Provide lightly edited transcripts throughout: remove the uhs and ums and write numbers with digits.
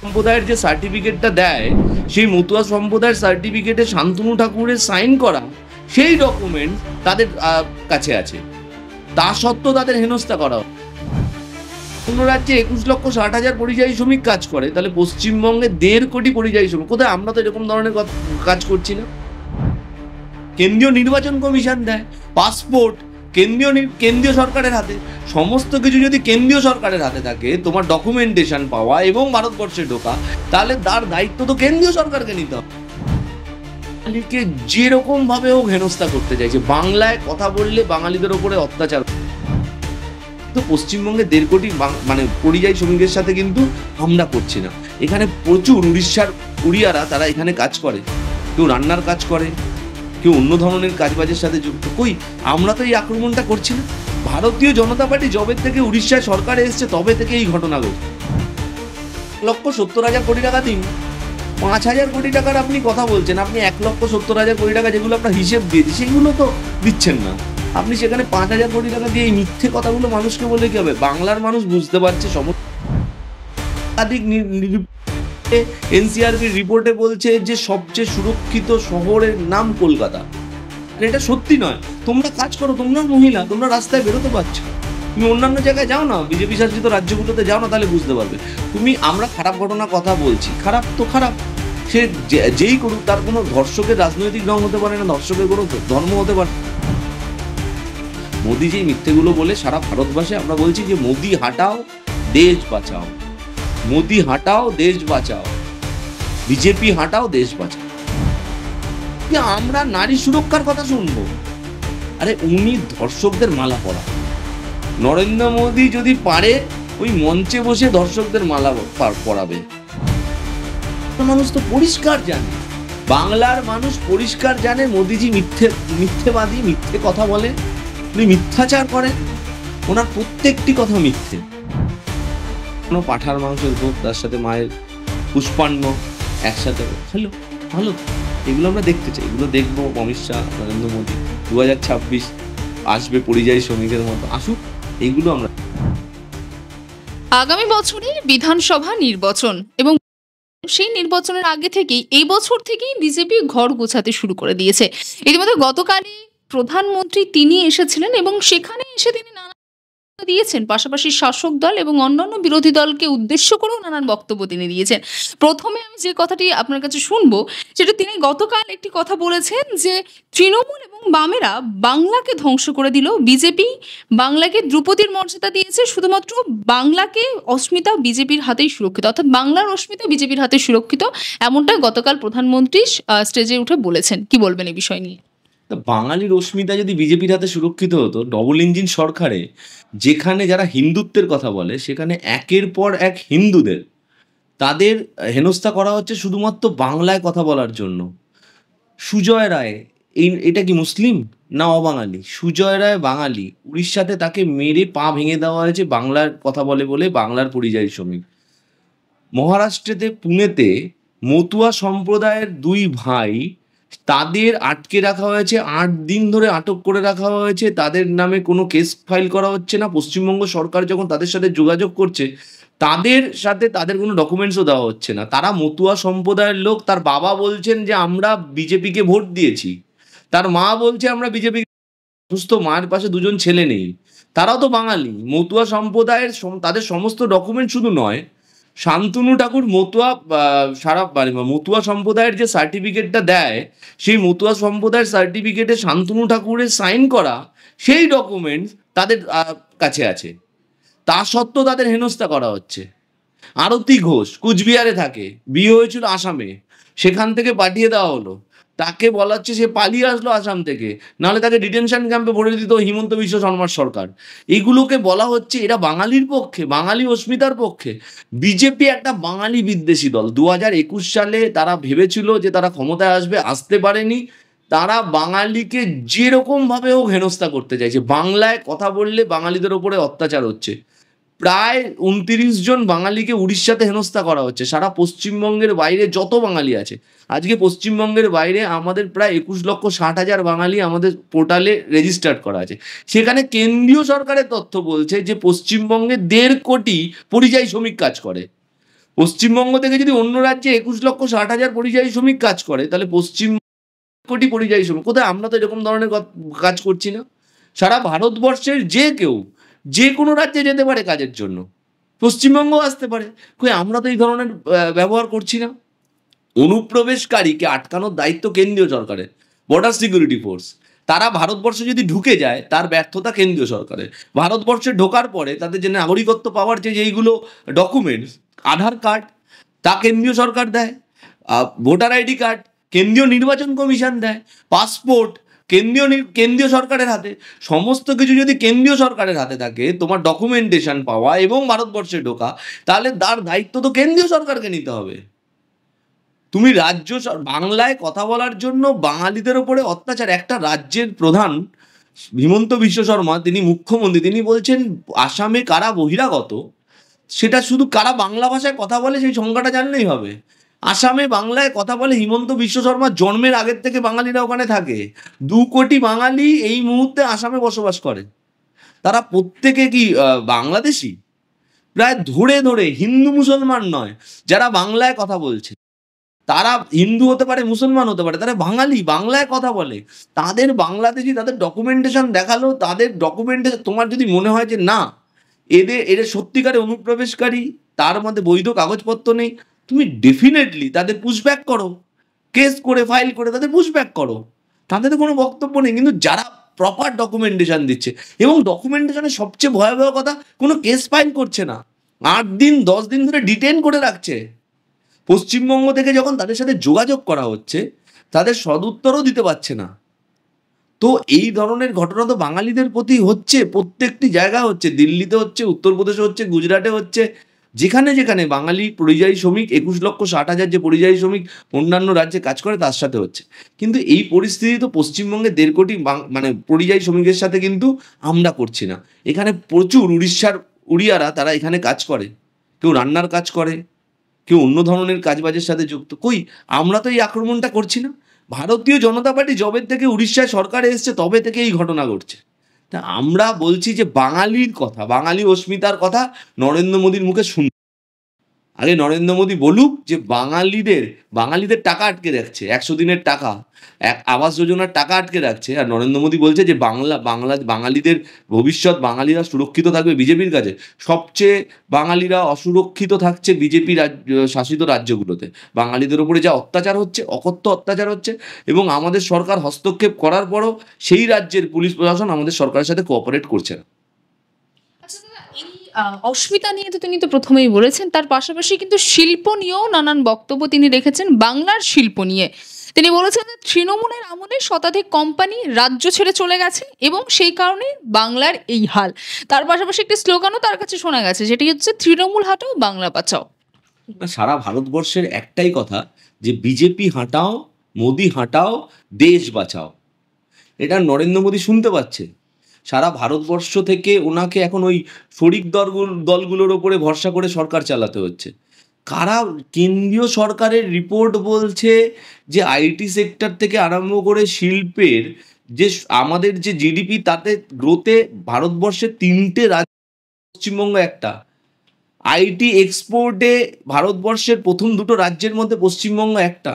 সম্প্রদায়ের যে সার্টিফিকেটটা দেয় সেই মতুয়া সম্প্রদায়ের সার্টিফিকেটে শান্তনু ঠাকুরের সাইন করা সেই ডকুমেন্ট তাদের কাছে আছে, তা সত্ত্বেও তাদের হেনস্থা করা হয়। অন্য রাজ্যে 21,60,000 পরিযায়ী শ্রমিক কাজ করে, তাহলে পশ্চিমবঙ্গে 1.5 কোটি পরিযায়ী শ্রমিক কোথায়? আমরা তো এরকম ধরনের কাজ করছি না। কেন্দ্রীয় নির্বাচন কমিশন দেয় পাসপোর্ট কেন্দ্রীয় সরকারের হাতে। সমস্ত কিছু যদি কেন্দ্রীয় সরকারের হাতে থাকে, তোমার ডকুমেন্টেশন পাওয়া এবং ভারতবর্ষে ঢোকা, তাহলে তার দায়িত্ব তো কেন্দ্রীয় সরকারকে নিতে হবে। বাঙালিকে যেরকম ভাবে হোক হেনস্থা করতে চাইছে, বাংলায় কথা বললে বাঙালিদের ওপরে অত্যাচার। তো পশ্চিমবঙ্গে 1.5 কোটি মানে পরিযায়ী শ্রমিকের সাথে কিন্তু আমরা করছি না। এখানে প্রচুর উড়িষ্যার উড়িয়ারা তারা এখানে কাজ করে, কেউ রান্নার কাজ করে, কেউ অন্য ধরনের কাজবাজের সাথে যুক্ত। কই আমরা তো এই আক্রমণটা করছি না। ভারতীয় জনতা পার্টি যবে থেকে উড়িষ্যায় সরকারে এসছে তবে থেকে এই ঘটনা ঘটছে। 1,70,000 কোটি টাকা দিন, 5,000 কোটি টাকার আপনি কথা বলছেন, আপনি 1,70,000 কোটি টাকা যেগুলো আপনার হিসেব দিয়েছে সেগুলো তো দিচ্ছেন না। আপনি সেখানে 5,000 কোটি টাকা দিয়ে এই মিথ্যে কথাগুলো মানুষকে বলে কি হবে? বাংলার মানুষ বুঝতে পারছে। এনসিআরবির রিপোর্টে বলছে যে সবচেয়ে সুরক্ষিত শহরের নাম কলকাতা। এটা সত্যি নয়। তোমরা কাজ করো, তোমরা মহিলা, তোমরা রাস্তায় বেরোতে পারছো। তুমি অন্যান্য জায়গায় যাও না, বিজেপি শাসিত রাজ্যগুলোতে যাও না, তাহলে বুঝতে পারবে। আমরা খারাপ ঘটনার কথা বলছি, খারাপ তো খারাপ, সে যেই করুক, তার কোনো ধর্ষকের রাজনৈতিক রং হতে পারে না, ধর্ষকের কোনো ধর্ম হতে পারে। মোদি যে মিথ্যেগুলো বলে সারা ভারতবর্ষে আমরা বলছি যে মোদি হাটাও দেশ বাঁচাও, মোদি হাটাও দেশ বাঁচাও, বিজেপি হাটাও দেশ বাঁচাও। আমরা নারী সুরক্ষার কথা শুনবো? আরে উনি ধর্ষকদের মালা পরা। নরেন্দ্র মোদী যদি পারে ওই মঞ্চে বসে ধর্ষকদের মালা পরাবে। মানুষ তো পরিষ্কার জানে, বাংলার মানুষ পরিষ্কার জানে মোদিজি মিথ্যেবাদী, মিথ্যে কথা বলে, উনি মিথ্যাচার করেন, ওনার প্রত্যেকটি কথা মিথ্যে। কোনো পাঁঠার মাংসের ভোগ, তার সাথে মায়ের পুষ্পান্ন একসাথে হ্যালো ভালো, এগুলো আমরা দেখতে চাই, এগুলো দেখবো। অমিত শাহ, নরেন্দ্র মোদী 2026 আসবে পরিযায়ী শ্রমিকের মতো, আসুক, এইগুলো আমরা। আগামী বছরে বিধানসভা নির্বাচন এবং সেই নির্বাচনের আগে থেকেই এই বছর থেকেই বিজেপি ঘর গোছাতে শুরু করে দিয়েছে। ইতিমধ্যে গতকালই প্রধানমন্ত্রী তিনি এসেছিলেন এবং সেখানে এসে তিনি নানা দিয়েছেন, পাশাপাশি শাসক দল এবং অন্যান্য বিরোধী দলকে উদ্দেশ্য করেও নানান বক্তব্য তিনি দিয়েছেন। প্রথমে আমি যে কথাটি আপনার কাছে শুনবো, সেটা তিনি গতকাল একটি কথা বলেছেন যে তৃণমূল এবং বামেরা বাংলাকে ধ্বংস করে দিল, বিজেপি বাংলাকে দ্রৌপদীর মর্যাদা দিয়েছে, শুধুমাত্র বাংলাকে অস্মিতা বিজেপির হাতেই সুরক্ষিত, অর্থাৎ বাংলার অস্মিতা বিজেপির হাতে সুরক্ষিত, এমনটা গতকাল প্রধানমন্ত্রী স্টেজে উঠে বলেছেন। কি বলবেন এই বিষয় নিয়ে? বাঙালির অস্মিতা যদি বিজেপির হাতে সুরক্ষিত হতো, ডবল ইঞ্জিন সরকারে যেখানে যারা হিন্দুত্বের কথা বলে সেখানে একের পর এক হিন্দুদের তাদের হেনস্থা করা হচ্ছে শুধুমাত্র বাংলায় কথা বলার জন্য। সুজয় রায় এটা কি মুসলিম না অবাঙালি? সুজয় রায় বাঙালি, উড়িষ্যাতে তাকে মেরে পা ভেঙে দেওয়া হয়েছে বাংলার কথা বলে বলে, বাংলার পরিযায়ী শ্রমিক। মহারাষ্ট্রেতে পুনেতে মতুয়া সম্প্রদায়ের 2 ভাই, তাদের আটকে রাখা হয়েছে, 8 দিন ধরে আটক করে রাখা হয়েছে, তাদের নামে কোনো কেস ফাইল করা হচ্ছে না। পশ্চিমবঙ্গ সরকার যখন তাদের সাথে যোগাযোগ করছে, তাদের সাথে তাদের কোনো ডকুমেন্টসও দেওয়া হচ্ছে না। তারা মতুয়া সম্প্রদায়ের লোক। তার বাবা বলছেন যে আমরা বিজেপিকে ভোট দিয়েছি, তার মা বলছে আমরা বিজেপি, সুস্থ মায়ের পাশে 2জন ছেলে নেই, তারাও তো বাঙালি। মতুয়া সম্প্রদায়ের তাদের সমস্ত ডকুমেন্ট শুধু নয়, শান্তনু ঠাকুর মতুয়া সম্প্রদায়ের যে সার্টিফিকেটটা দেয় সেই মতুয়া সম্প্রদায়ের সার্টিফিকেটে শান্তনু ঠাকুরের সাইন করা সেই ডকুমেন্টস তাদের কাছে আছে, তা সত্ত্বেও তাদের হেনস্থা করা হচ্ছে। আরতি ঘোষ কুচবিহারে থাকে, বিয়ে হয়েছিল আসামে, সেখান থেকে পাঠিয়ে দেওয়া হলো, তাকে বলা হচ্ছে সে পালিয়ে আসলো আসাম থেকে, নাহলে তাকে ডিটেনশন ক্যাম্পে ভরে দিত হিমন্ত বিশ্ব শর্মার সরকার। এগুলোকে বলা হচ্ছে এরা বাঙালির পক্ষে, বাঙালি অস্মিতার পক্ষে। বিজেপি একটা বাঙালি বিদ্বেষী দল। 2021 সালে তারা ভেবেছিল যে তারা ক্ষমতায় আসবে, আসতে পারেনি। তারা বাঙালিকে যেরকম ভাবে হোক হেনস্থা করতে চাইছে। বাংলায় কথা বললে বাঙালিদের ওপরে অত্যাচার হচ্ছে। প্রায় 29 জন বাঙালিকে উড়িষ্যাতে হেনস্থা করা হচ্ছে। সারা পশ্চিমবঙ্গের বাইরে যত বাঙালি আছে, আজকে পশ্চিমবঙ্গের বাইরে আমাদের প্রায় 21,60,000 বাঙালি আমাদের পোর্টালে রেজিস্টার্ড করা আছে। সেখানে কেন্দ্রীয় সরকারের তথ্য বলছে যে পশ্চিমবঙ্গে 1.5 কোটি পরিযায়ী শ্রমিক কাজ করে। পশ্চিমবঙ্গ থেকে যদি অন্য রাজ্যে 21,60,000 পরিযায়ী শ্রমিক কাজ করে, তাহলে পশ্চিম কোটি পরিযায়ী শ্রমিক কোথায়? আমরা তো এরকম ধরনের কাজ করছি না। সারা ভারতবর্ষের যে কেউ যে কোনো রাজ্যে যেতে পারে কাজের জন্য, পশ্চিমবঙ্গ আসতে পারে। কই আমরা তো এই ধরনের ব্যবহার করছি না। অনুপ্রবেশকারীকে আটকানোর দায়িত্ব কেন্দ্রীয় সরকারের, বর্ডার সিকিউরিটি ফোর্স। তারা ভারতবর্ষে যদি ঢুকে যায় তার ব্যর্থতা কেন্দ্রীয় সরকারের। ভারতবর্ষে ঢোকার পরে তাদের যে নাগরিকত্ব পাওয়ার যেইগুলো ডকুমেন্টস, আধার কার্ড তা কেন্দ্রীয় সরকার দেয়, ভোটার আইডি কার্ড কেন্দ্রীয় নির্বাচন কমিশন দেয়, পাসপোর্ট কেন্দ্রীয় সরকারের হাতে। সমস্ত কিছু যদি কেন্দ্রীয় সরকারের হাতে থাকে, তোমার ডকুমেন্টেশন পাওয়া এবং ভারতবর্ষে ঢোকা, তাহলে তার দায়িত্ব তো কেন্দ্রীয় সরকারকে নিতে হবে। তুমি বাংলায় কথা বলার জন্য বাঙালিদের ওপরে অত্যাচার। একটা রাজ্যের প্রধান হিমন্ত বিশ্ব শর্মা, তিনি মুখ্যমন্ত্রী, তিনি বলছেন আসামে কারা বহিরাগত, সেটা শুধু কারা বাংলা ভাষায় কথা বলে সেই সংখ্যাটা জানলেই হবে। আসামে বাংলায় কথা বলে হিমন্ত বিশ্ব শর্মার জন্মের আগের থেকে বাঙালিরা ওখানে থাকে। 2 কোটি বাঙালি এই মুহূর্তে আসামে বসবাস করে। তারা প্রত্যেকে কি বাংলাদেশি? প্রায় ধরে ধরে হিন্দু মুসলমান নয়, যারা বাংলায় কথা বলছে তারা হিন্দু হতে পারে, মুসলমান হতে পারে, তারা বাঙালি, বাংলায় কথা বলে। তাদের বাংলাদেশি, তাদের ডকুমেন্টেশন দেখালো, তাদের ডকুমেন্টেশন, তোমার যদি মনে হয় যে না এদের সত্যিকারে অনুপ্রবেশকারী, তার মধ্যে বৈধ কাগজপত্র নেই, তুমি ডেফিনেটলি তাদের পুশব্যাক করো, কেস করে ফাইল করে তাদের পুশব্যাক করো, তাদের তো কোনো বক্তব্য নেই। কিন্তু যারা প্রপার ডকুমেন্টেশন দিচ্ছে, এবং ডকুমেন্টেশনের সবচেয়ে ভয়াবহ কথা, কোনো কেস ফাইল করছে না, 8 দিন 10 দিন ধরে ডিটেন করে রাখছে। পশ্চিমবঙ্গ থেকে যখন তাদের সাথে যোগাযোগ করা হচ্ছে, তাদের সদুত্তরও দিতে পারছে না। তো এই ধরনের ঘটনা তো বাঙালিদের প্রতি হচ্ছে, প্রত্যেকটি জায়গা হচ্ছে, দিল্লিতে হচ্ছে, উত্তরপ্রদেশে হচ্ছে, গুজরাটে হচ্ছে, যেখানে যেখানে বাঙালি পরিযায়ী শ্রমিক 21,60,000 যে পরিযায়ী শ্রমিক অন্যান্য রাজ্যে কাজ করে তার সাথে হচ্ছে। কিন্তু এই পরিস্থিতি তো পশ্চিমবঙ্গে 1.5 কোটি মানে পরিযায়ী শ্রমিকের সাথে কিন্তু আমরা করছি না। এখানে প্রচুর উড়িয়ারা তারা এখানে কাজ করে, কেউ রান্নার কাজ করে, কেউ অন্য ধরনের কাজবাজের সাথে যুক্ত। কই আমরা তো এই আক্রমণটা করছি না। ভারতীয় জনতা পার্টি যবে থেকে উড়িষ্যায় সরকারে এসছে তবে থেকে এই ঘটনা ঘটছে। তা আমরা বলছি যে বাঙালির কথা, বাঙালি অস্মিতার কথা নরেন্দ্র মোদীর মুখে শুন। আগে নরেন্দ্র মোদী বলুক যে বাঙালিদের টাকা আটকে রাখছে, 100 দিনের টাকা, আবাস যোজনার টাকা আটকে রাখছে, আর নরেন্দ্র মোদী বলছে যে বাঙালিদের ভবিষ্যৎ, বাঙালিরা সুরক্ষিত থাকবে বিজেপির কাছে। সবচেয়ে বাঙালিরা অসুরক্ষিত থাকছে বিজেপি শাসিত রাজ্যগুলোতে। বাঙালিদের উপরে যা অত্যাচার হচ্ছে, অকথ্য অত্যাচার হচ্ছে, এবং আমাদের সরকার হস্তক্ষেপ করার পরও সেই রাজ্যের পুলিশ প্রশাসন আমাদের সরকারের সাথে কোঅপারেট করছে না। অস্মিতা নিয়ে তো তিনি তো প্রথমেই বলেছেন, তার পাশাপাশি কিন্তু শিল্প নিয়েও নানান বক্তব্য তিনি রেখেছেন। বাংলার শিল্প নিয়ে তিনি বলেছেন যে তৃণমূলের আমলে শতাধিক কোম্পানি রাজ্য ছেড়ে চলে গেছে এবং সেই কারণে বাংলার এই হাল। তার পাশাপাশি একটি স্লোগানও তার কাছে শোনা গেছে, যেটি হচ্ছে তৃণমূল হাঁটাও বাংলা বাঁচাও। সারা ভারতবর্ষের একটাই কথা যে বিজেপি হাঁটাও, মোদি হাঁটাও, দেশ বাঁচাও। এটা নরেন্দ্র মোদী শুনতে পাচ্ছে। সারা ভারতবর্ষ থেকে ওনাকে এখন ওই শরিক দলগুলোর ওপরে ভরসা করে সরকার চালাতে হচ্ছে। কারা? কেন্দ্রীয় সরকারের রিপোর্ট বলছে যে আইটি সেক্টর থেকে আরম্ভ করে শিল্পের যে আমাদের যে জিডিপি, তাতে গ্রোথে ভারতবর্ষের 3টে রাজ্য, পশ্চিমবঙ্গ একটা। আইটি এক্সপোর্টে ভারতবর্ষের প্রথম 2টো রাজ্যের মধ্যে পশ্চিমবঙ্গ একটা।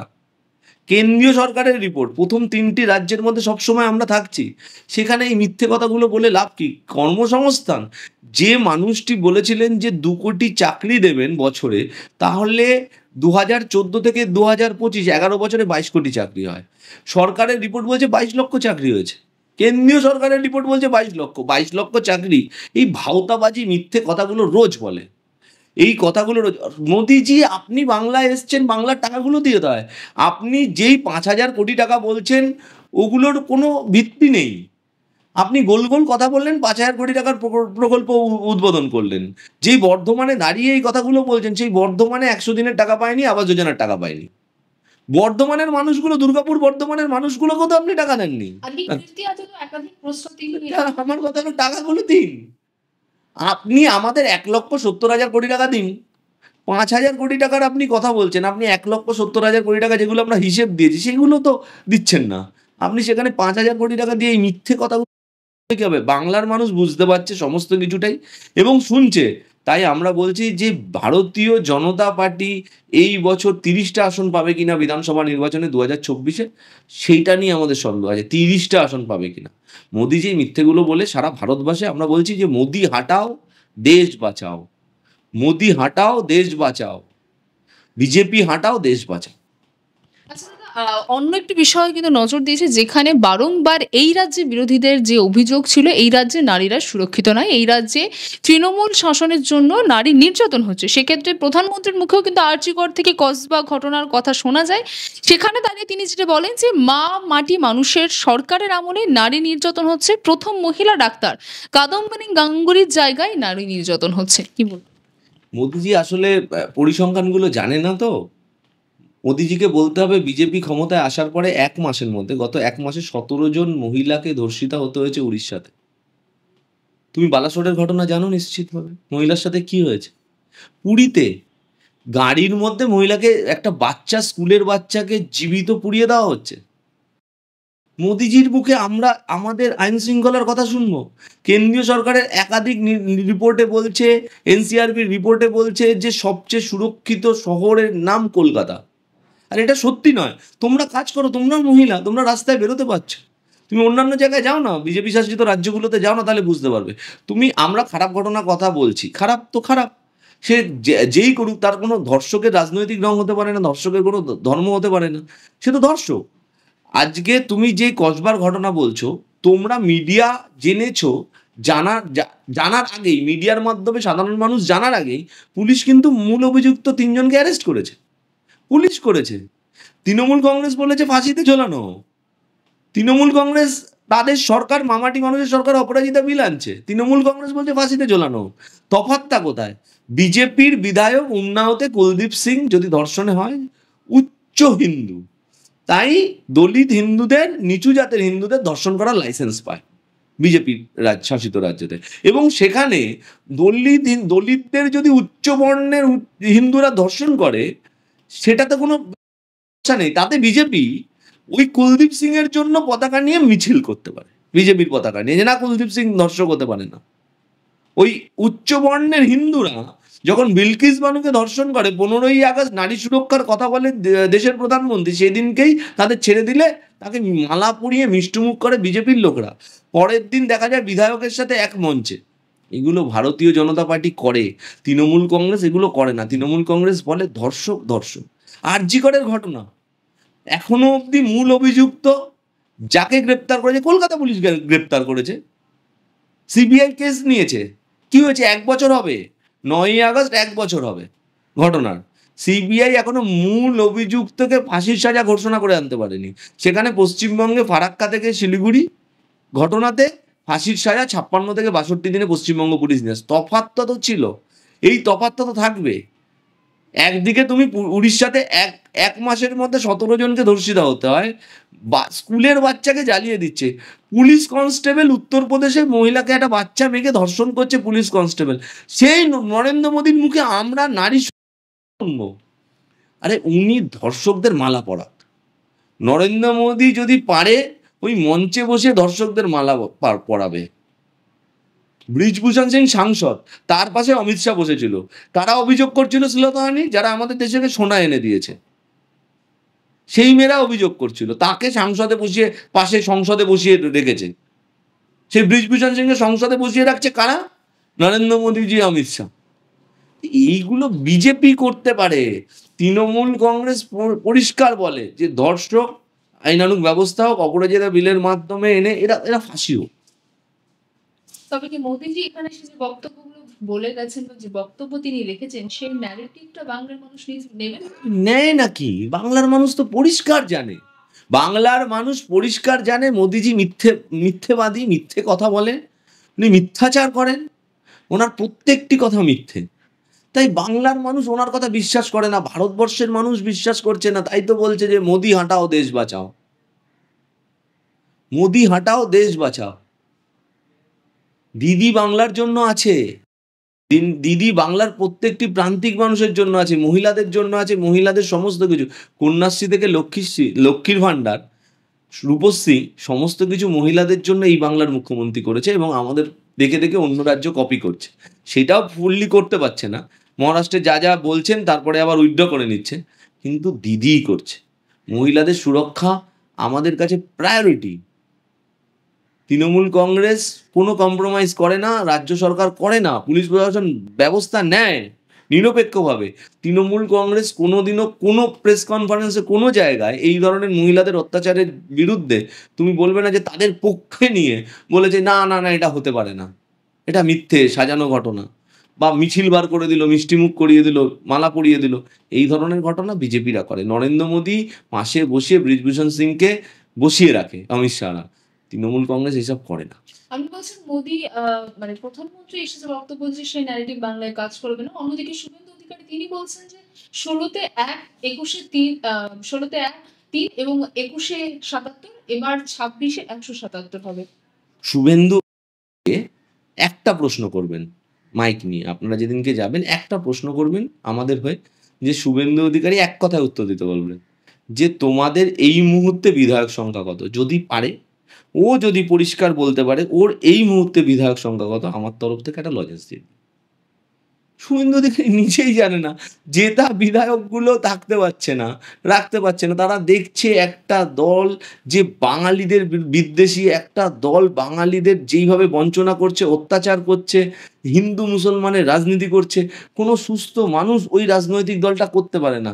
কেন্দ্রীয় সরকারের রিপোর্ট, প্রথম 3টি রাজ্যের মধ্যে সবসময় আমরা থাকছি। সেখানে এই মিথ্যে কথাগুলো বলে লাভ কি? কর্মসংস্থান, যে মানুষটি বলেছিলেন যে 2 কোটি চাকরি দেবেন বছরে, তাহলে 2014 থেকে 2025 11 বছরে 22 কোটি চাকরি হয়। সরকারের রিপোর্ট বলছে 22 লক্ষ চাকরি হয়েছে, কেন্দ্রীয় সরকারের রিপোর্ট বলছে 22 লক্ষ চাকরি। এই ভাওতাবাজি মিথ্যে কথাগুলো রোজ বলে। এই কথাগুলো মোদিজি, আপনি বাংলায় এসছেন, বাংলার টাকাগুলো দিয়ে দেয়। আপনি যেই 5,000 কোটি টাকা বলছেন ওগুলোর কোনো ভিত্তি নেই। আপনি গোল গোল কথা বললেন, 5,000 কোটি টাকার প্রকল্প উদ্বোধন করলেন। যেই বর্ধমানে দাঁড়িয়ে এই কথাগুলো বলছেন, সেই বর্ধমানে 100 দিনের টাকা পায়নি, আবাস যোজনার টাকা পায়নি। বর্ধমানের মানুষগুলো, দুর্গাপুর বর্ধমানের মানুষগুলোকেও তো আপনি টাকা দেননি। আমার কথা হলো টাকাগুলো দিন। আপনি আমাদের 1,70,000 কোটি টাকা দিন। 5,000 কোটি টাকার আপনি কথা বলছেন, আপনি 1,70,000 কোটি টাকা যেগুলো আমরা হিসেব দিয়েছি সেগুলো তো দিচ্ছেন না। আপনি সেখানে 5,000 কোটি টাকা দিয়ে এই মিথ্যে কথাগুলো কি হবে? বাংলার মানুষ বুঝতে পারছে সমস্ত কিছুটাই এবং শুনছে তাই আমরা বলছি যে ভারতীয় জনতা পার্টি এই বছর 30টা আসন পাবে কিনা বিধানসভা নির্বাচনে 2024-এ, সেইটা নিয়ে আমাদের সন্দেহ আছে 30টা আসন পাবে কিনা। মোদি যে মিথ্যেগুলো বলে সারা ভারতবর্ষে আমরা বলছি যে মোদি হাটাও দেশ বাঁচাও, মোদি হাটাও দেশ বাঁচাও, বিজেপি হাটাও দেশ বাঁচাও। আচ্ছা দাদা, অন্য একটি বিষয় কিন্তু নজর দিয়েছে, যেখানে বারংবার এই রাজ্যে বিরোধীদের যে অভিযোগ ছিল, এই রাজ্যে নারীরা সুরক্ষিত নয়, এই রাজ্যে তৃণমূল শাসনের জন্য নারী নির্যাতন হচ্ছে। সেক্ষেত্রে প্রধানমন্ত্রীর মুখেও কিন্তু আরজিকর থেকে কসবা ঘটনার কথা শোনা যায়। সেখানে দাঁড়িয়ে তিনি যেটা বলেন যে মা মাটি মানুষের সরকারের আমলে নারী নির্যাতন হচ্ছে, প্রথম মহিলা ডাক্তার কাদম্বিনী গাঙ্গুলির জায়গায় নারী নির্যাতন হচ্ছে, কি বলবো? মোদিজি আসলে পরিসংখ্যানগুলো জানে না তো। মোদিজিকে বলতে হবে বিজেপি ক্ষমতায় আসার পরে 1 মাসের মধ্যে, গত 1 মাসে 17 জন মহিলাকে ধর্ষিতা হতে হয়েছে উড়িষ্যাতে। তুমি বালাসোরের ঘটনা জানো নিশ্চিতভাবে, মহিলার সাথে কি হয়েছে। পুরীতে গাড়ির মধ্যে মহিলাকে, একটা বাচ্চা, স্কুলের বাচ্চাকে জীবিত পুড়িয়ে দেওয়া হচ্ছে। মোদিজির মুখে আমরা আমাদের আইন শৃঙ্খলার কথা শুনবো? কেন্দ্রীয় সরকারের একাধিক রিপোর্টে বলছে, এনসিআরবির রিপোর্টে বলছে যে সবচেয়ে সুরক্ষিত শহরের নাম কলকাতা। আর এটা সত্যি নয়। তোমরা কাজ করো, তোমরা মহিলা, তোমরা রাস্তায় বেরোতে পারছো। তুমি অন্যান্য জায়গায় যাও না, বিজেপি শাসিত রাজ্যগুলোতে যাও না, তাহলে বুঝতে পারবে। আমরা খারাপ ঘটনার কথা বলছি, খারাপ তো খারাপ, সে যেই করুক, তার কোনো ধর্ষকের রাজনৈতিক রং হতে পারে না, ধর্ষকের কোনো ধর্ম হতে পারে না, সে তো ধর্ষক। আজকে তুমি যে কসবার ঘটনা বলছো, তোমরা মিডিয়া জেনেছো, জানার আগেই, মিডিয়ার মাধ্যমে সাধারণ মানুষ জানার আগেই পুলিশ কিন্তু মূল অভিযুক্ত 3 জনকে অ্যারেস্ট করেছে। পুলিশ করেছে। তৃণমূল কংগ্রেস বলেছে ফাঁসিতে ঝোলানো। তৃণমূল কংগ্রেস, তাদের সরকার, মামাটি মানুষের সরকার অপরাজিতা বিল আনছে, তৃণমূল কংগ্রেস বলছে ফাঁসিতে ঝোলানো। তফাৎটা কোথায়? বিজেপির বিধায়ক উন্নাওতে কুলদীপ সিং যদি ধর্ষণে হয়, উচ্চ হিন্দু, তাই দলিত হিন্দুদের, নিচু জাতের হিন্দুদের ধর্ষণ করার লাইসেন্স পায় বিজেপির শাসিত রাজ্যতে। এবং সেখানে দলিতদের যদি উচ্চ বর্ণের হিন্দুরা ধর্ষণ করে, সেটাতে কোনো সমস্যা নেই। তাতে বিজেপি ওই কুলদীপ সিং এর জন্য পতাকা নিয়ে মিছিল করতে পারে, বিজেপির পতাকা নিয়ে, যে না, কুলদীপ সিং ধর্ষক হতে পারে না। ওই উচ্চ বর্ণের হিন্দুরা যখন বিলকিস বানুকে ধর্ষণ করে, 15ই আগস্ট নারী সুরক্ষার কথা বলে দেশের প্রধানমন্ত্রী, সেদিনকেই তাদের ছেড়ে দিলে তাকে মালা পরিয়ে মিষ্টুমুখ করে বিজেপির লোকরা। পরের দিন দেখা যায় বিধায়কের সাথে এক মঞ্চে। এগুলো ভারতীয় জনতা পার্টি করে, তৃণমূল কংগ্রেস এগুলো করে না। তৃণমূল কংগ্রেস বলে ধর্ষক ধর্ষক। আরজি করের ঘটনা, এখনো অবধি মূল অভিযুক্ত যাকে গ্রেপ্তার করেছে, কলকাতা পুলিশ গ্রেপ্তার করেছে, সিবিআই কেস নিয়েছে। কি হয়েছে? 1 বছর হবে, 9ই আগস্ট 1 বছর হবে ঘটনার। সিবিআই এখনো মূল অভিযুক্তকে ফাঁসির সাজা ঘোষণা করে আনতে পারেনি। সেখানে পশ্চিমবঙ্গে ফারাক্কা থেকে শিলিগুড়ি ঘটনাতে ফাঁসির সাজা 56 থেকে 62 দিনে পশ্চিমবঙ্গ পুলিশ নিয়ে আসে। তফাৎটা তো ছিল, এই তফাৎটা তো থাকবে। একদিকে তুমি উড়িষ্যাতে এক মাসের মধ্যে 17 জনকে ধর্ষিতা হতে হয়, স্কুলের বাচ্চাকে জ্বালিয়ে দিচ্ছে। পুলিশ কনস্টেবল উত্তরপ্রদেশে মহিলাকে, একটা বাচ্চা মেয়েকে ধর্ষণ করছে পুলিশ কনস্টেবল। সেই নরেন্দ্র মোদীর মুখে আমরা নারী শুনবো? আরে উনি ধর্ষকদের মালা পরাক। নরেন্দ্র মোদী যদি পারে ওই মঞ্চে বসে ধর্ষকদের মালা পরাবে। ব্রিজভূষণ সিং সাংসদ, তার পাশে অমিত শাহ বসেছিল, তারা অভিযোগ করছিল শ্লীলতাহানি, যারা আমাদের দেশকে সোনা এনে দিয়েছে সেই মেয়েরা অভিযোগ করছিল, তাকে সংসদে বসিয়ে, পাশে সংসদে বসিয়ে রেখেছে। সেই ব্রিজভূষণ সিংকে সংসদে বসিয়ে রাখছে কারা? নরেন্দ্র মোদীজি, অমিত শাহ। এইগুলো বিজেপি করতে পারে। তৃণমূল কংগ্রেস পরিষ্কার বলে যে ধর্ষক আইনানুগ ব্যবস্থা হোক, অপরাজিতা বিলের মাধ্যমে এনে এরা ফাঁসি হোক। তবে কি মোদিজি এখানে সে যে বক্তব্যগুলো বলে গেছেন বা যে বক্তব্য তিনি রেখেছেন, সেই ন্যারেটিভটা বাংলার মানুষ নেবেন? নেয় নাকি? বাংলার মানুষ তো পরিষ্কার জানে, বাংলার মানুষ পরিষ্কার জানে মোদিজি মিথ্যেবাদী, মিথ্যে কথা বলে, উনি মিথ্যাচার করেন, ওনার প্রত্যেকটি কথা মিথ্যে। তাই বাংলার মানুষ ওনার কথা বিশ্বাস করে না, ভারতবর্ষের মানুষ বিশ্বাস করছে না। তাই তো বলছে যে মোদি হাঁটাও দেশ বাঁচাও, মোদি হাঁটাও দেশ বাঁচাও। দিদি বাংলার জন্য আছে, দিদি বাংলার প্রত্যেকটি প্রান্তিক মানুষের জন্য আছে, মহিলাদের জন্য আছে, মহিলাদের সমস্ত কিছু, কন্যাশ্রী থেকে লক্ষ্মীশ্রী, লক্ষ্মীর ভাণ্ডার, রূপশ্রী, সমস্ত কিছু মহিলাদের জন্য এই বাংলার মুখ্যমন্ত্রী করেছে। এবং আমাদের দেখে দেখে অন্য রাজ্য কপি করছে, সেটাও ফুললি করতে পারছে না। মহারাষ্ট্রে যা যা বলছেন তারপরে আবার উইথড্র করে নিচ্ছে, কিন্তু দিদিই করছে। মহিলাদের সুরক্ষা আমাদের কাছে প্রায়োরিটি। তৃণমূল কংগ্রেস কোনো কম্প্রোমাইজ করে না, রাজ্য সরকার করে না, পুলিশ প্রশাসন ব্যবস্থা নেয় নিরপেক্ষভাবে। তৃণমূল কংগ্রেস কোনোদিনও কোনো প্রেস কনফারেন্সে কোনো জায়গায় এই ধরনের মহিলাদের অত্যাচারের বিরুদ্ধে তুমি বলবে না যে তাদের পক্ষে নিয়ে বলেছে না না না এটা হতে পারে না, এটা মিথ্যে সাজানো ঘটনা, বা মিছিল বার করে দিল, মিষ্টিমুখ করিয়ে দিল, মালা পরিয়ে দিল। এই ধরনের ঘটনা বিজেপিরা করে। নরেন্দ্র মোদী পাশে বসিয়ে বৃজভূষণ সিংকে বসিয়ে রাখে অমিত শাহরা, তৃণমূল কংগ্রেস এইসব করে না। আমি বলছেন মোদী মানে প্রধানমন্ত্রী এসেছে বক্তব্য যে সেই ন্যারেটিভ বাংলায় কাজ করবে না। অন্যদিকে শুভেন্দু অধিকারী তিনি বলছেন যে ১৬তে ১, ২১-এ ৩, ১৬তে ১, ৩ এবং ২১-এ ৭৭, এবার ২৬-এ ১৭৭ হবে। শুভেন্দু একটা প্রশ্ন করবেন মাইক নিয়ে, আপনারা যেদিনকে যাবেন একটা প্রশ্ন করবেন আমাদের হয়ে, যে শুভেন্দু অধিকারী এক কথায় উত্তর দিতে বলবেন যে তোমাদের এই মুহূর্তে বিধায়ক সংখ্যা কত। যদি পারে, ও যদি পরিষ্কার বলতে পারে ওর এই মুহূর্তে বিধায়ক সংখ্যা কত, আমার তরফ থেকে একটা লজেন্স দিন। শুভেন্দু অধিকারী নিজেই জানে না, জেতা বিধায়কগুলো থাকতে পারছে না, রাখতে পারছে না। তারা দেখছে একটা দল যে বাঙালিদের বিদ্বেষী, একটা দল বাঙালিদের যেইভাবে বঞ্চনা করছে, অত্যাচার করছে, হিন্দু মুসলমানের রাজনীতি করছে। কোনো সুস্থ মানুষ ওই রাজনৈতিক দলটা করতে পারে না।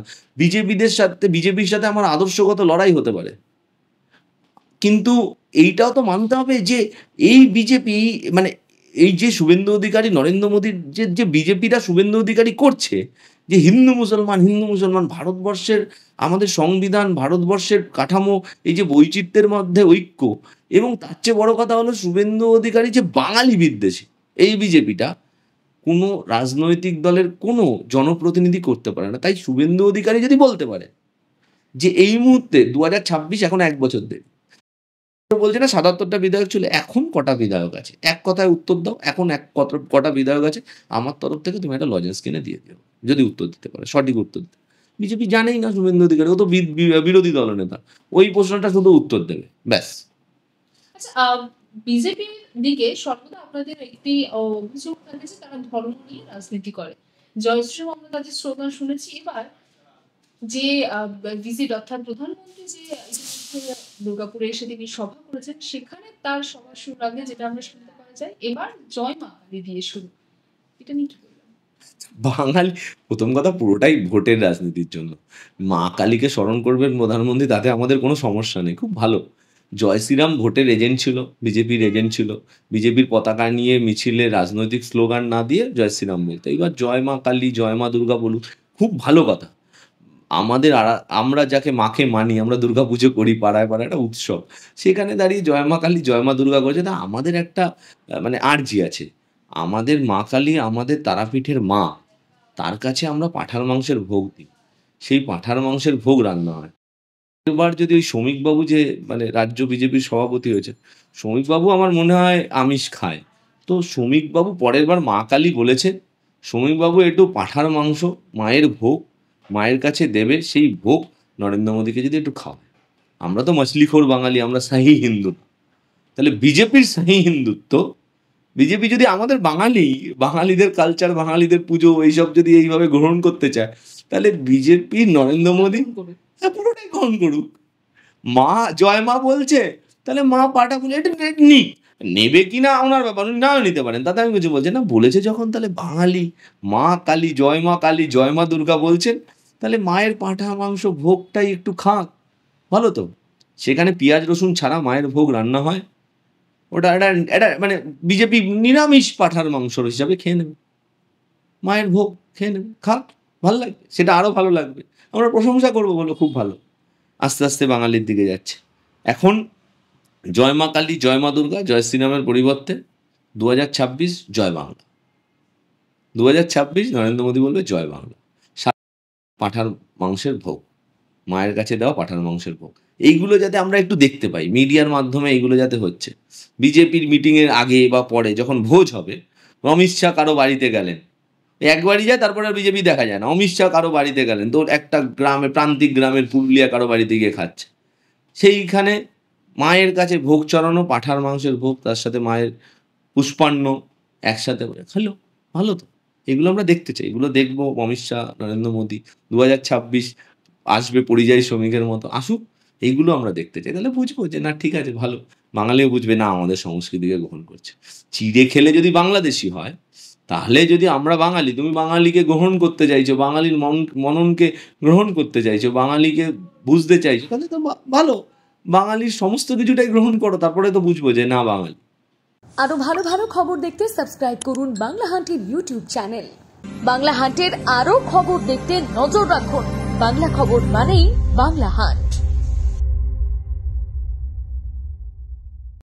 বিজেপির সাথে আমার আদর্শগত লড়াই হতে পারে, কিন্তু এইটাও তো মানতে হবে যে এই বিজেপি মানে এই যে শুভেন্দু অধিকারী নরেন্দ্র মোদীর যে বিজেপিটা শুভেন্দু অধিকারী করছে, যে হিন্দু মুসলমান ভারতবর্ষের আমাদের সংবিধান, ভারতবর্ষের কাঠামো, এই যে বৈচিত্র্যের মধ্যে ঐক্য, এবং তার চেয়ে বড় কথা হলো শুভেন্দু অধিকারী যে বাঙালি বিদ্বেষী, এই বিজেপিটা কোনো রাজনৈতিক দলের কোনো জনপ্রতিনিধি করতে পারে না। তাই শুভেন্দু অধিকারী যদি বলতে পারে যে এই মুহূর্তে 2026 এখন 1 বছর দেরি, বলছে না ৭৭টা বিধায়ক ছিল, এখন কটা বিধায়ক আছে এক কথায় উত্তর দাও। এখন কটা বিধায়ক আছে, আমার তরফ থেকে তুমি একটা লজেন্স কিনে দিয়ে দিও যদি উত্তর দিতে পারে, সঠিক উত্তর দিতে। বিজেপি জানেই না শুভেন্দু অধিকারী, ও তো বিরোধী দলনেতা, ওই প্রশ্নটা শুধু উত্তর দেবে ব্যাস। আচ্ছা, বিজেপির দিকে সর্বদা আপনাদের একটি অভিযোগ থাকে যে তারা ধর্ম নিয়ে রাজনীতি করে। জয়শ্রীও আমরা তাদের স্লোগান শুনেছি। এবার যে ভিজিট অর্থাৎ প্রধানমন্ত্রী যে ইতিমধ্যে দুর্গাপুরে এসে তিনি সভা করেছেন, সেখানে তার সভা শুরুর আগে যেটা আমরা শুনতে পাওয়া যায়, এবার জয় মা কালী দিয়ে শুরু। এটা নিয়ে কি বলবেন? বাঙালি প্রথম কথা পুরোটাই ভোটের রাজনীতির জন্য। মা কালীকে স্মরণ করবেন প্রধানমন্ত্রী, তাতে আমাদের কোনো সমস্যা নেই, খুব ভালো। জয় শ্রীরাম ভোটের এজেন্ট ছিল, বিজেপির এজেন্ট ছিল, বিজেপির পতাকা নিয়ে মিছিলে রাজনৈতিক স্লোগান না দিয়ে জয় শ্রীরাম বলতে। এবার জয় মা কালী, জয় মা দুর্গা বলুক, খুব ভালো কথা। আমরা যাকে মাকে মানি, আমরা দুর্গা পুজো করি পাড়ায় পাড়ায়, একটা উৎসব, সেখানে দাঁড়িয়ে জয় মা কালী জয় মা দুর্গা করছে। তা আমাদের একটা মানে আর্জি আছে, আমাদের মা কালী আমাদের তারাপীঠের মা, তার কাছে আমরা পাঁঠার মাংসের ভোগ দিই, সেই পাঁঠার মাংসের ভোগ রান্না হয়। এবার যদি ওই শ্রমিকবাবু যে মানে রাজ্য বিজেপির সভাপতি হয়েছে, শ্রমিকবাবু আমার মনে হয় আমিষ খায়, তো শ্রমিকবাবু পরের বার মা কালী বলেছে, শ্রমিকবাবু একটু পাঁঠার মাংস মায়ের ভোগ মায়ের কাছে দেবে, সেই ভোগ নরেন্দ্র মোদীকে যদি একটু খাওয়ায়। আমরা তো মছলিখোর বাঙালি, আমরা শাহী হিন্দু। তাহলে বিজেপির শাহী হিন্দুত্ব, বিজেপি যদি আমাদের বাঙালিদের কালচার, বাঙালিদের পুজো এইসব যদি এইভাবে গ্রহণ করতে চায়, তাহলে বিজেপি নরেন্দ্র মোদী পুরোটাই গ্রহণ করুক। মা জয় মা বলছে, তাহলে মা পাটা বলে এটা নেবে কিনা ওনার ব্যাপার, উনি নাও নিতে পারেন, তাতে আমি কিছু বলছি না। বলেছে যখন, তাহলে বাঙালি মা কালী জয় মা দুর্গা বলছেন, তাহলে মায়ের পাঁঠা মাংস ভোগটাই একটু খাক, ভালো তো। সেখানে পেঁয়াজ রসুন ছাড়া মায়ের ভোগ রান্না হয়, ওটা এটা মানে বিজেপি নিরামিষ পাঁঠার মাংসর হিসাবে খেয়ে নেবে, মায়ের ভোগ খেয়ে নেবে, খাক, ভালো লাগবে, সেটা আরও ভালো লাগবে, আমরা প্রশংসা করবো, বলো খুব ভালো। আস্তে আস্তে বাঙালির দিকে যাচ্ছে। এখন জয় মা কালী জয় মা দুর্গা, জয় শ্রীরামের পরিবর্তে 2026 জয় বাংলা। 2026 নরেন্দ্র মোদী বলবে জয় বাংলা, পাঁঠার মাংসের ভোগ, মায়ের কাছে দেওয়া পাঁঠার মাংসের ভোগ। এইগুলো যাতে আমরা একটু দেখতে পাই মিডিয়ার মাধ্যমে, এইগুলো যাতে হচ্ছে। বিজেপির মিটিংয়ের আগে বা পরে যখন ভোজ হবে, অমিত শাহ কারো বাড়িতে গেলেন, একবারই যায়, তারপরে আর বিজেপি দেখা যায় না। অমিত শাহ কারো বাড়িতে গেলেন, তো একটা গ্রামে, প্রান্তিক গ্রামের পুরুলিয়া কারো বাড়িতে গিয়ে খাচ্ছে, সেইখানে মায়ের কাছে ভোগ চড়ানো, পাঁঠার মাংসের ভোগ, তার সাথে মায়ের পুষ্পান্ন একসাথে খেলো, ভালো তো। এগুলো আমরা দেখতে চাই, এগুলো দেখবো। অমিত শাহ, নরেন্দ্র মোদী 2026 আসবে পরিযায়ী শ্রমিকের মতো, আসুক, এইগুলো আমরা দেখতে চাই। তাহলে বুঝবো যে না ঠিক আছে, ভালো। বাঙালিও বুঝবে না আমাদের সংস্কৃতিকে গ্রহণ করছে। চিড়ে খেলে যদি বাংলাদেশি হয়, তাহলে যদি আমরা বাঙালি, তুমি বাঙালিকে গ্রহণ করতে চাইছো, বাঙালির মননকে গ্রহণ করতে চাইছো, বাঙালিকে বুঝতে চাইছো, তাহলে তো ভালো। বাঙালির সমস্ত কিছুটাই গ্রহণ করো, তারপরে তো বুঝবো যে না বাঙালি। আরো ভালো ভালো খবর দেখতে সাবস্ক্রাইব করুন বাংলা হান্টের ইউটিউব চ্যানেল। বাংলা হান্টের আরো খবর দেখতে নজর রাখুন। বাংলা খবর মানেই বাংলা হান্ট।